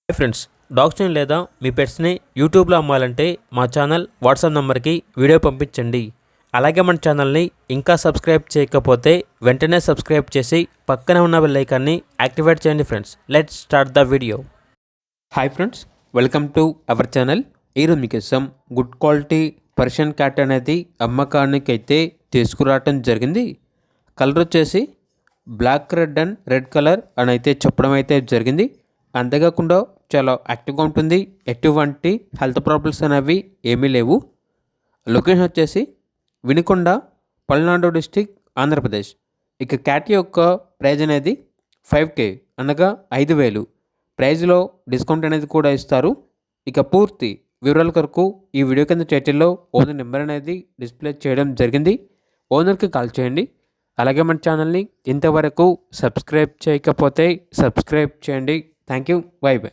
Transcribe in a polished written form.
Hi friends, డాగ్స్ని లేదా మీ పెట్స్ని యూట్యూబ్లో అమ్మాలంటే మా ఛానల్ వాట్సాప్ నెంబర్కి వీడియో పంపించండి. అలాగే మన ఛానల్ని ఇంకా సబ్స్క్రైబ్ చేయకపోతే వెంటనే సబ్స్క్రైబ్ చేసి పక్కనే ఉన్న బెల్ ఐకాన్ని యాక్టివేట్ చేయండి. Friends, let's start the video. Hi friends, welcome to our channel. ఈరోజు మీకోసం గుడ్ క్వాలిటీ పర్షియన్ క్యాట్ అనేది అమ్మకానికి అయితే తీసుకురావటం జరిగింది. కలర్ వచ్చేసి black, red and red colour అని అయితే చెప్పడం అయితే జరిగింది. అంతేకాకుండా చాలా యాక్టివ్గా ఉంటుంది. ఎటువంటి హెల్త్ ప్రాబ్లమ్స్ అనేవి ఏమీ లేవు. లొకేషన్ వచ్చేసి వినుకొండ, పల్నాడు డిస్టిక్, ఆంధ్రప్రదేశ్. ఇక క్యాట్ యొక్క ప్రైజ్ అనేది 5K అనగా 5,000. ప్రైజ్లో డిస్కౌంట్ అనేది కూడా ఇస్తారు. ఇక పూర్తి వివరాల కొరకు ఈ వీడియో కింద టైటిల్లో ఓనర్ నెంబర్ అనేది డిస్ప్లే చేయడం జరిగింది. ఓనర్కి కాల్ చేయండి. అలాగే మన ఛానల్ని ఇంతవరకు సబ్స్క్రైబ్ చేయకపోతే సబ్స్క్రైబ్ చేయండి. Thank you. By by.